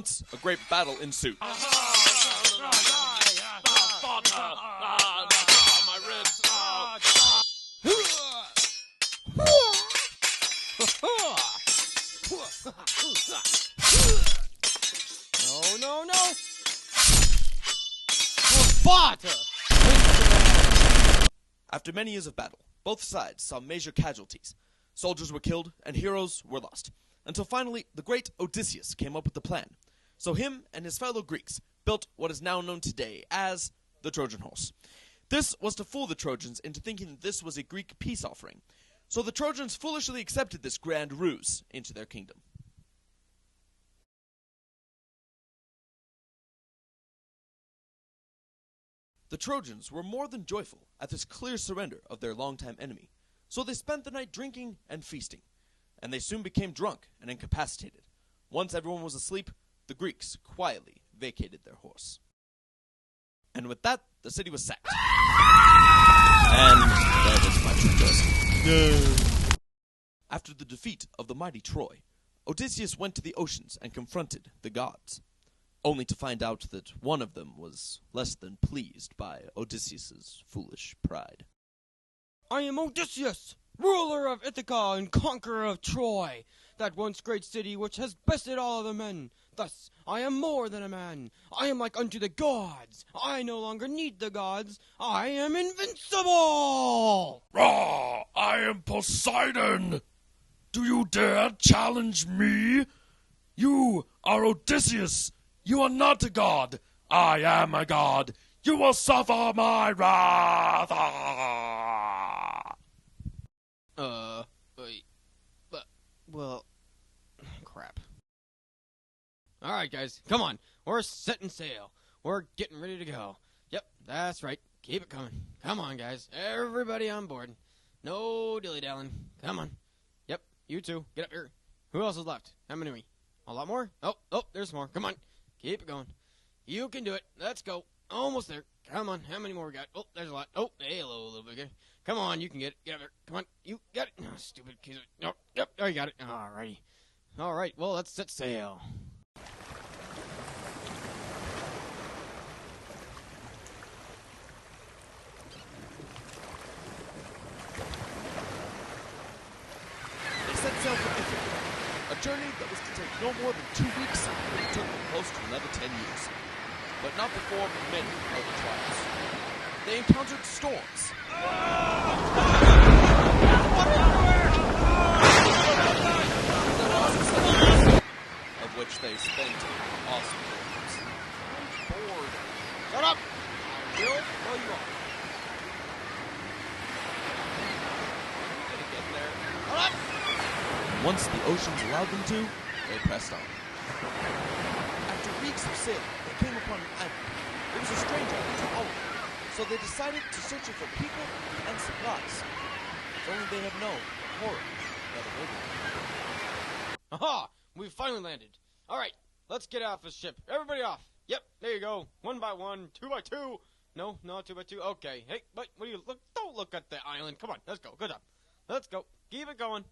once, a great battle ensued. My ribs. No. Sparta! After many years of battle, both sides saw major casualties. Soldiers were killed, and heroes were lost. Until finally, the great Odysseus came up with a plan. So him and his fellow Greeks built what is now known today as the Trojan horse. This was to fool the Trojans into thinking that this was a Greek peace offering. So the Trojans foolishly accepted this grand ruse into their kingdom. The Trojans were more than joyful at this clear surrender of their longtime enemy, so they spent the night drinking and feasting, and they soon became drunk and incapacitated. Once everyone was asleep, the Greeks quietly vacated their horse. And with that, the city was sacked. And that is my true. After the defeat of the mighty Troy, Odysseus went to the oceans and confronted the gods, only to find out that one of them was less than pleased by Odysseus's foolish pride. I am Odysseus, ruler of Ithaca and conqueror of Troy, that once great city which has bested all other men. Thus, I am more than a man. I am like unto the gods. I no longer need the gods. I am invincible! Rah! I am Poseidon! Do you dare challenge me? You are Odysseus! You are not a god! I am a god! You will suffer my wrath! Well, crap. Alright, guys, come on. We're setting sail. We're getting ready to go. Yep, that's right. Keep it coming. Come on, guys. Everybody on board. No dilly-dallying. Come on. Yep, you two. Get up here. Who else is left? How many are we? A lot more? Oh, there's more. Come on. Keep it going. You can do it. Let's go. Almost there. Come on. How many more we got? Oh, there's a lot. Oh, hey, hello, a little bigger. Come on, you can get it. Get up there. Come on. You got it. Oh, stupid kids. No. Yep. Oh, you got it. Alrighty. Alright, well, let's set sail. They set sail for Ithaca, a journey that was to take no more than 2 weeks, but it took them close to another 10 years. But not before many other trials. They encountered storms. Of which they spent awesome times. I'm bored. Shut up! I will throw you off. I'm gonna get there. Shut up! Once the oceans allowed them to, they pressed on. After weeks of sailing, they came upon an island. It was a strange island to all of them, so they decided to search it for people and supplies. If only they had known the horror that awaited them. Aha! We finally landed. Alright, let's get off the ship. Everybody off. Yep, there you go. 1 by 1, 2 by 2. No, 2 by 2. Okay. Hey, what do you look? Don't look at the island. Come on, let's go. Good job. Let's go. Keep it going.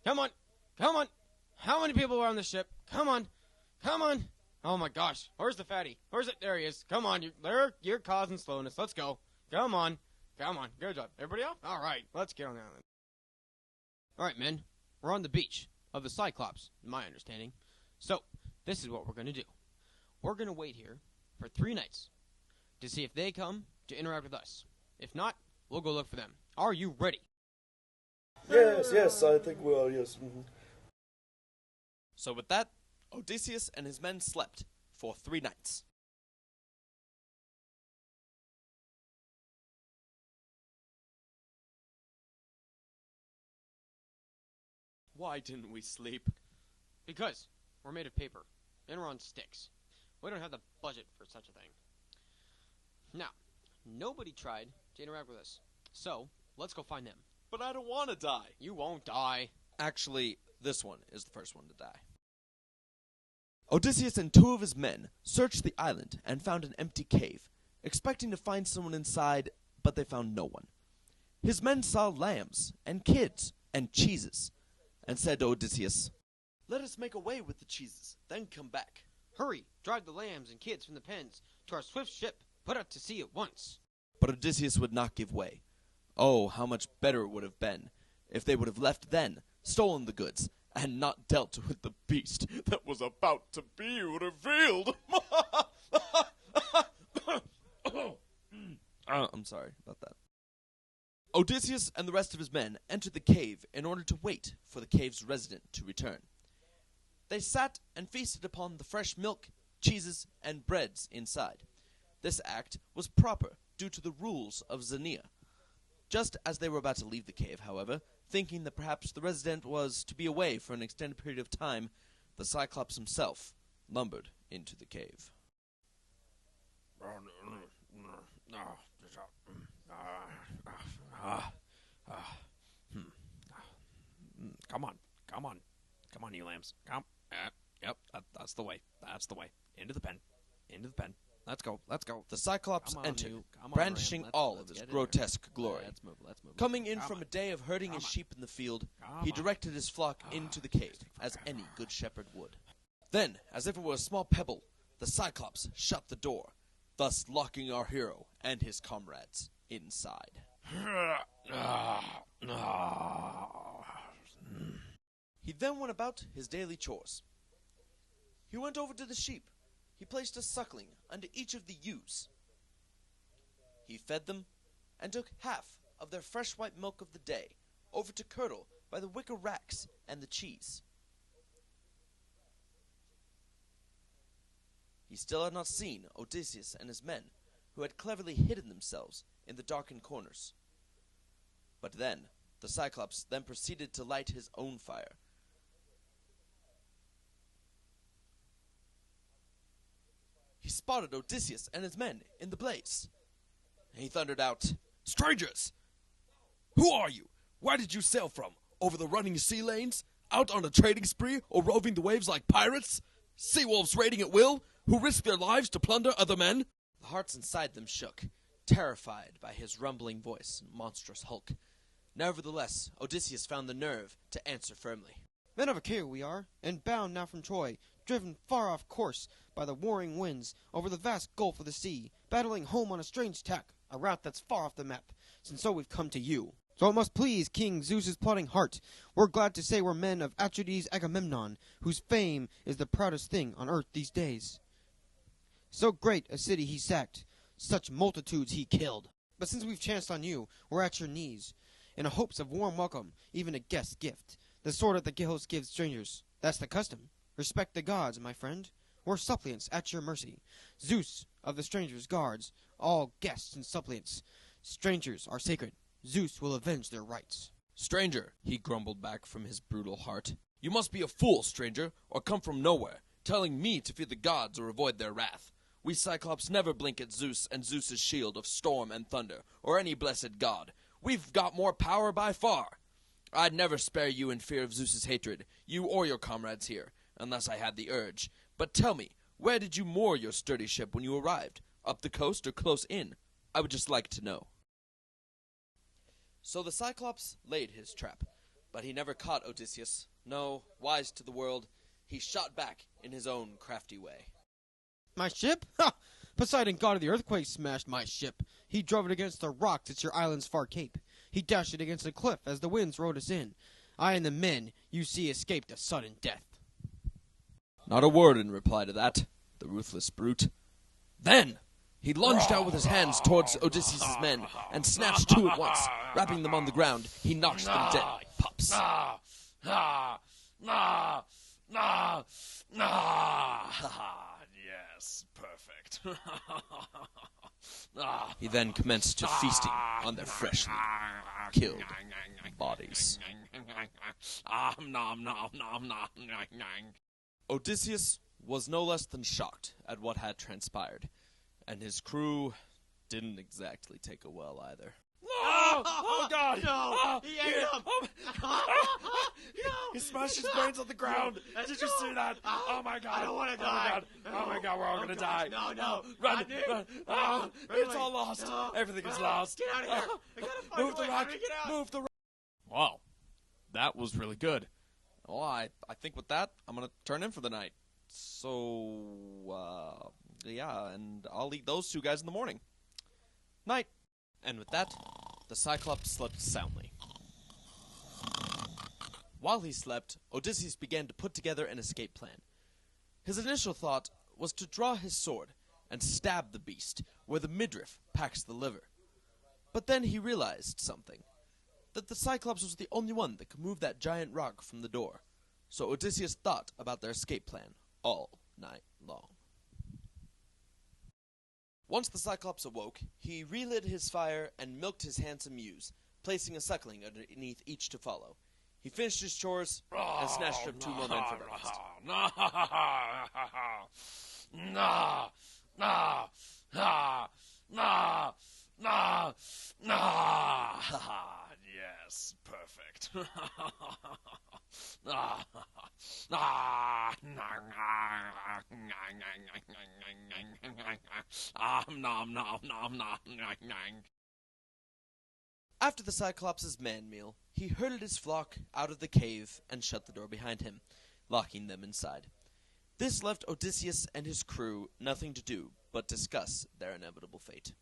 Come on. Come on. How many people are on the ship? Come on. Come on. Oh my gosh. Where's the fatty? Where's it? There he is. Come on. You're causing slowness. Let's go. Come on. Come on. Good job. Everybody off? Alright, let's get on the island. Alright, men. We're on the beach of the Cyclops, in my understanding. So, this is what we're going to do. We're going to wait here for 3 nights to see if they come to interact with us. If not, we'll go look for them. Are you ready? Yes, I think we are, yes. Mm-hmm. So with that, Odysseus and his men slept for 3 nights. Why didn't we sleep? Because we're made of paper, and we're on sticks. We don't have the budget for such a thing. Now, nobody tried to interact with us. So, let's go find them. But I don't want to die. You won't die. Actually, this one is the first one to die. Odysseus and 2 of his men searched the island and found an empty cave, expecting to find someone inside, but they found no one. His men saw lambs and kids and cheeses, and said to Odysseus, "Let us make away with the cheeses, then come back." Hurry, drive the lambs and kids from the pens to our swift ship. Put out to sea at once. But Odysseus would not give way. Oh, how much better it would have been if they would have left then, stolen the goods, and not dealt with the beast that was about to be revealed. I'm sorry about that. Odysseus and the rest of his men entered the cave in order to wait for the cave's resident to return. They sat and feasted upon the fresh milk, cheeses, and breads inside. This act was proper due to the rules of Xenia. Just as they were about to leave the cave, however, thinking that perhaps the resident was to be away for an extended period of time, the Cyclops himself lumbered into the cave. Come on, you lambs. Come. Yep, that's the way. That's the way. Into the pen. Let's go. The Cyclops Come on, entered, you. Come on, brandishing Ram. all Let's of his get in grotesque glory. Let's move. Coming in Come from on. a day of herding his Come on. sheep in the field, Come he on. directed his flock into the cave, as any good shepherd would. Then, as if it were a small pebble, the Cyclops shut the door, thus locking our hero and his comrades inside. He then went about his daily chores. He went over to the sheep. He placed a suckling under each of the ewes. He fed them and took half of their fresh white milk of the day over to curdle by the wicker racks and the cheese. He still had not seen Odysseus and his men, who had cleverly hidden themselves in the darkened corners. But then, the Cyclops then proceeded to light his own fire. He spotted Odysseus and his men in the blaze. He thundered out, Strangers! Who are you? Where did you sail from? Over the running sea lanes? Out on a trading spree or roving the waves like pirates? Sea wolves raiding at will, who risk their lives to plunder other men? The hearts inside them shook, terrified by his rumbling voice and monstrous hulk. Nevertheless, Odysseus found the nerve to answer firmly. Men of Achaia we are, and bound now from Troy, driven far off course by the warring winds over the vast gulf of the sea, battling home on a strange tack, a route that's far off the map, and so we've come to you. So it must please King Zeus's plotting heart. We're glad to say we're men of Atrides Agamemnon, whose fame is the proudest thing on earth these days. So great a city he sacked, such multitudes he killed. But since we've chanced on you, we're at your knees, in a hopes of warm welcome, even a guest gift. The sort that the host gives strangers. That's the custom. Respect the gods, my friend. We're suppliants at your mercy. Zeus of the strangers guards all guests and suppliants. Strangers are sacred. Zeus will avenge their rights. Stranger, he grumbled back from his brutal heart. You must be a fool, stranger, or come from nowhere, telling me to fear the gods or avoid their wrath. We Cyclops never blink at Zeus and Zeus's shield of storm and thunder, or any blessed god. We've got more power by far. I'd never spare you in fear of Zeus's hatred, you or your comrades here, unless I had the urge. But tell me, where did you moor your sturdy ship when you arrived? Up the coast or close in? I would just like to know. So the Cyclops laid his trap, but he never caught Odysseus. No, wise to the world, he shot back in his own crafty way. My ship? Ha! Poseidon, god of the earthquake, smashed my ship. He drove it against the rocks at your island's far cape. He dashed it against a cliff as the winds rode us in. I and the men you see escaped a sudden death. Not a word in reply to that, the ruthless brute. Then he lunged out with his hands towards Odysseus' men and snatched two at once. Wrapping them on the ground, he knocked them dead like pups. Yes, perfect. He then commenced to feasting on their freshly killed bodies. Odysseus was no less than shocked at what had transpired, and his crew didn't exactly take it well either. Oh God! No! He ate him! He smashed his brains on the ground. Did you see that? Oh my God! I don't want to Oh my die! God! Oh my God! We're all gonna die! No! Run! Not me. Run! No. Oh, Run it's away. all lost. No. Everything is No. lost. Get out of here! I gotta find Move a the way. rock! How do we get out? Move the rock! Wow, that was really good. Well, I think with that, I'm going to turn in for the night. Yeah, and I'll eat those two guys in the morning. Night. And with that, the Cyclops slept soundly. While he slept, Odysseus began to put together an escape plan. His initial thought was to draw his sword and stab the beast where the midriff packs the liver. But then he realized something. That the Cyclops was the only one that could move that giant rock from the door. So Odysseus thought about their escape plan all night long. Once the Cyclops awoke, he relit his fire and milked his handsome ewes, placing a suckling underneath each to follow. He finished his chores and snatched up 2 more men for breakfast. Yes, perfect. After the Cyclops' man meal, he herded his flock out of the cave and shut the door behind him, locking them inside. This left Odysseus and his crew nothing to do but discuss their inevitable fate.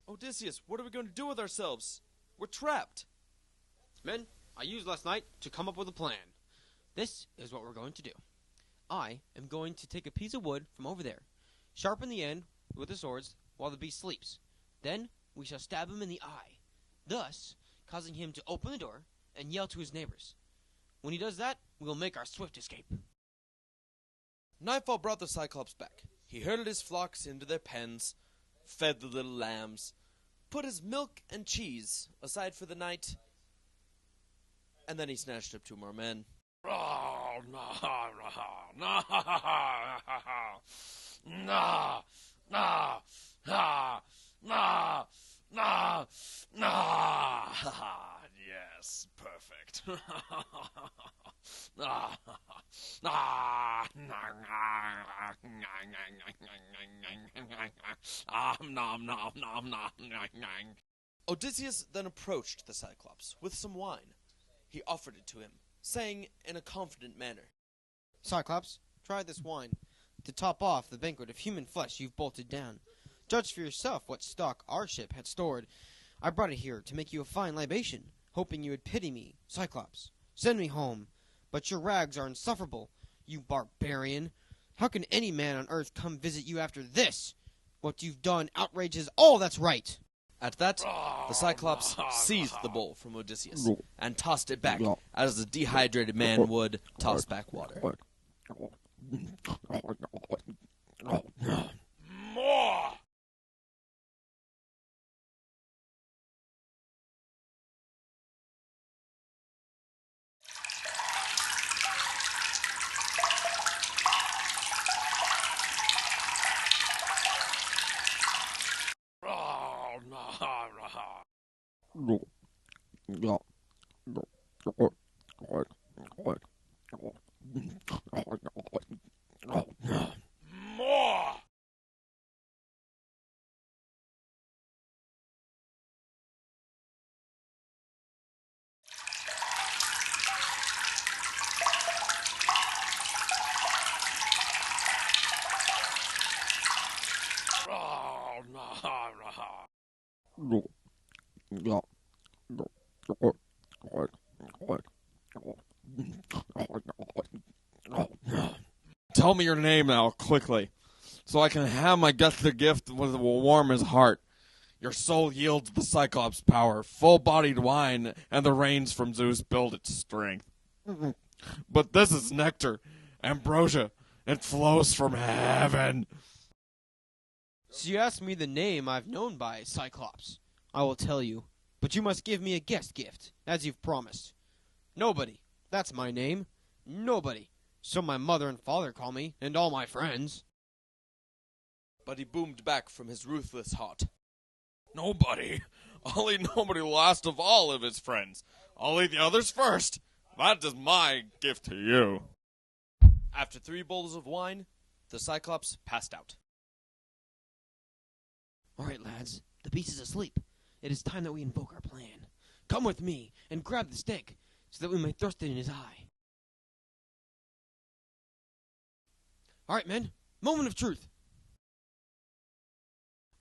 Odysseus, what are we going to do with ourselves? We're trapped. Men, I used last night to come up with a plan. This is what we're going to do. I am going to take a piece of wood from over there, sharpen the end with the swords while the beast sleeps. Then we shall stab him in the eye, thus causing him to open the door and yell to his neighbors. When he does that, we will make our swift escape. Nightfall brought the Cyclops back. He herded his flocks into their pens, fed the little lambs, put his milk and cheese aside for the night, and then he snatched up 2 more men. Yes, perfect. Odysseus then approached the Cyclops with some wine. He offered it to him, saying in a confident manner, Cyclops, try this wine, to top off the banquet of human flesh you've bolted down. Judge for yourself what stock our ship had stored. I brought it here to make you a fine libation, hoping you would pity me, Cyclops. Send me home. But your rags are insufferable, you barbarian. How can any man on earth come visit you after this? What you've done outrages all that's right. At that, the Cyclops seized the bowl from Odysseus and tossed it back, as a dehydrated man would toss back water. More! More! Tell me your name now, quickly, so I can have my guest gift that will warm his heart. Your soul yields the Cyclops' power, full-bodied wine, and the rains from Zeus build its strength. But this is nectar, ambrosia. It flows from heaven. So you ask me the name I've known by, Cyclops. I will tell you, but you must give me a guest gift, as you've promised. Nobody. That's my name. Nobody. So my mother and father call me, and all my friends. But he boomed back from his ruthless heart. Nobody. I'll eat nobody last of all of his friends. I'll eat the others first. That is my gift to you. After 3 bowls of wine, the Cyclops passed out. All right, lads. The beast is asleep. It is time that we invoke our plan. Come with me, and grab the stick, so that we may thrust it in his eye. All right, men. Moment of truth.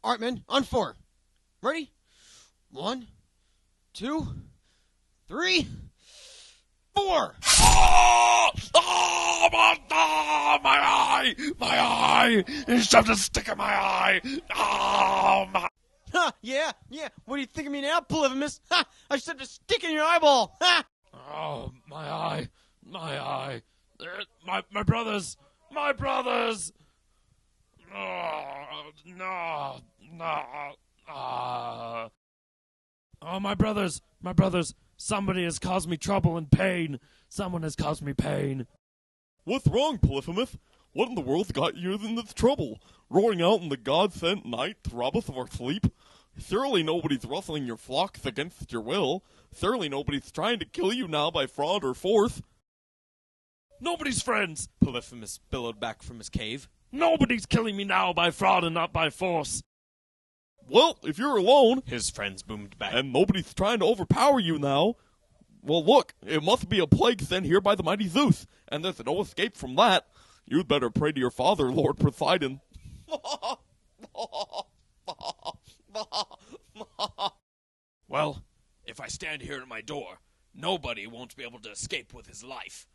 All right, men. On 4. Ready? 1, 2, 3, 4. Oh! Oh, my eye! My eye! He shoved a stick in my eye! Oh, my... Ha! Yeah. What do you think of me now, Polyphemus? Ha! I shoved a stick in your eyeball. Ha! Oh, my eye! My eye! My brothers! My brothers! Oh, no. Oh, my brothers! My brothers! Somebody has caused me trouble and pain. Someone has caused me pain. What's wrong, Polyphemus? What in the world's got you in this trouble? Roaring out in the God-sent night, robbeth of our sleep? Surely nobody's rustling your flocks against your will. Surely nobody's trying to kill you now by fraud or force. Nobody's friends! Polyphemus billowed back from his cave. Nobody's killing me now by fraud and not by force. Well, if you're alone, His friends boomed back. and nobody's trying to overpower you now, well, look, it must be a plague sent here by the mighty Zeus, and there's no escape from that. You'd better pray to your father, Lord Poseidon. Well, if I stand here at my door, nobody won't be able to escape with his life.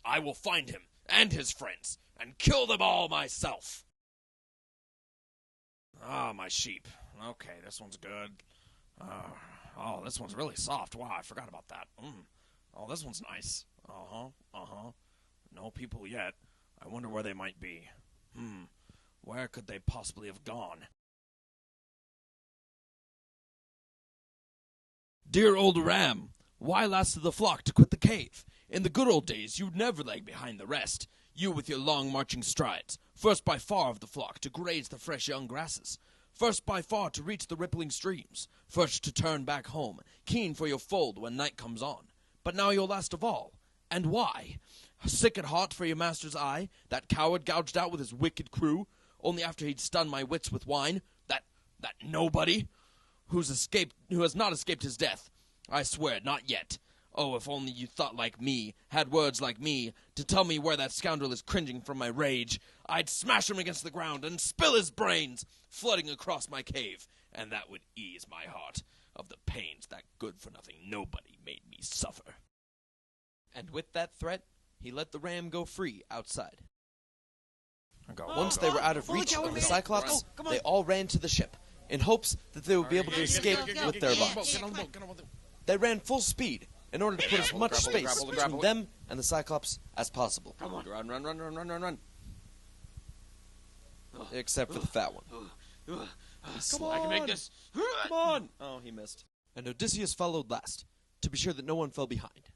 I will find him and his friends and kill them all myself. Ah, my sheep. Okay, this one's good. Oh, this one's really soft. Wow, I forgot about that. Oh, this one's nice. No people yet. I wonder where they might be. Where could they possibly have gone? Dear old ram, why last of the flock to quit the cave? In the good old days, you'd never lag behind the rest. You with your long marching strides, first by far of the flock to graze the fresh young grasses, first by far to reach the rippling streams, first to turn back home, keen for your fold when night comes on. But now you're last of all. And why? Sick at heart for your master's eye, that coward gouged out with his wicked crew, only after he'd stunned my wits with wine, that nobody who has not escaped his death. I swear, not yet. Oh, if only you thought like me, had words like me, to tell me where that scoundrel is cringing from my rage, I'd smash him against the ground and spill his brains, flooding across my cave, and that would ease my heart of the pains that good-for-nothing nobody made me suffer. And with that threat, he let the ram go free outside. Once they were out of reach of the Cyclops, they all ran to the ship, in hopes that they would be able to escape with their lives. They ran full speed, in order to put as much space between them and the Cyclops as possible. Come on. Run. Except for the fat one. Come on. I can make this. Come on! Oh, he missed. And Odysseus followed last, to be sure that no one fell behind.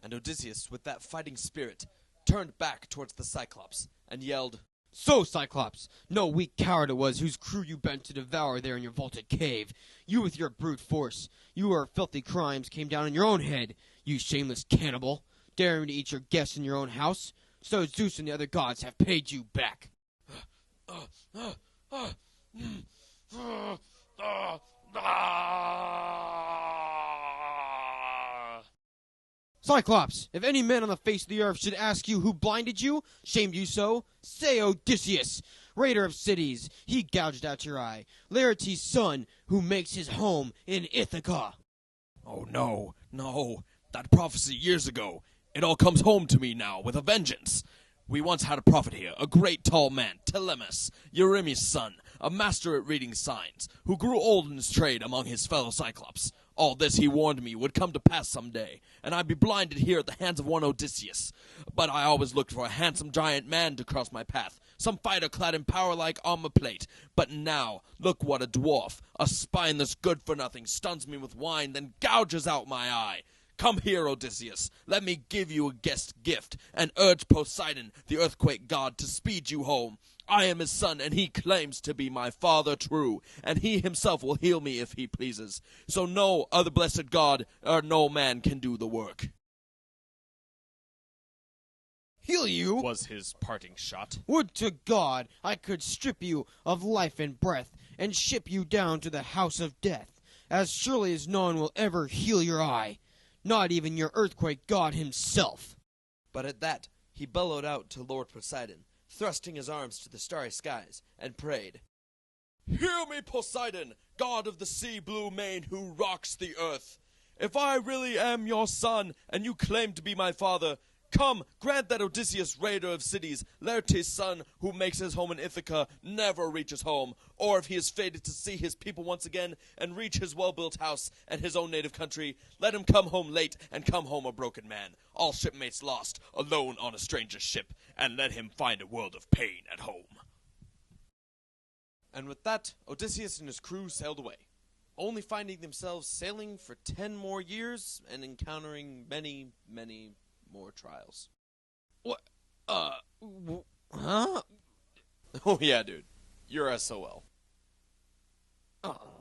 And Odysseus, with that fighting spirit, turned back towards the Cyclops and yelled, So, Cyclops, no weak coward it was whose crew you bent to devour there in your vaulted cave. You with your brute force, your filthy crimes came down on your own head, you shameless cannibal, daring to eat your guests in your own house. So Zeus and the other gods have paid you back. Cyclops, if any man on the face of the earth should ask you who blinded you, shamed you so, say Odysseus, raider of cities, he gouged out your eye, Laertes' son, who makes his home in Ithaca. Oh, no, that prophecy years ago. It all comes home to me now with a vengeance. We once had a prophet here, a great tall man, Telemus, Euryme's son, a master at reading signs, who grew old in his trade among his fellow Cyclops. All this, he warned me, would come to pass some day, and I'd be blinded here at the hands of one Odysseus. But I always looked for a handsome giant man to cross my path, some fighter clad in power-like armor plate. But now, look what a dwarf, a spineless good-for-nothing, stuns me with wine, then gouges out my eye. Come here, Odysseus, let me give you a guest gift, and urge Poseidon, the earthquake god, to speed you home. I am his son, and he claims to be my father true, and he himself will heal me if he pleases. So no other blessed god or no man can do the work. Heal you? Was his parting shot. Would to God I could strip you of life and breath, and ship you down to the house of death, as surely as no one will ever heal your eye, not even your earthquake god himself. But at that he bellowed out to Lord Poseidon thrusting his arms to the starry skies, and prayed, "Hear me, Poseidon, god of the sea blue mane who rocks the earth. If I really am your son, and you claim to be my father, come, grant that Odysseus, raider of cities, Laertes' son, who makes his home in Ithaca, never reaches home, or if he is fated to see his people once again, and reach his well-built house and his own native country, let him come home late, and come home a broken man, all shipmates lost, alone on a stranger's ship, and let him find a world of pain at home." And with that, Odysseus and his crew sailed away, only finding themselves sailing for 10 more years and encountering many, many more trials. What? Huh? Oh yeah, dude. You're SOL. Oh.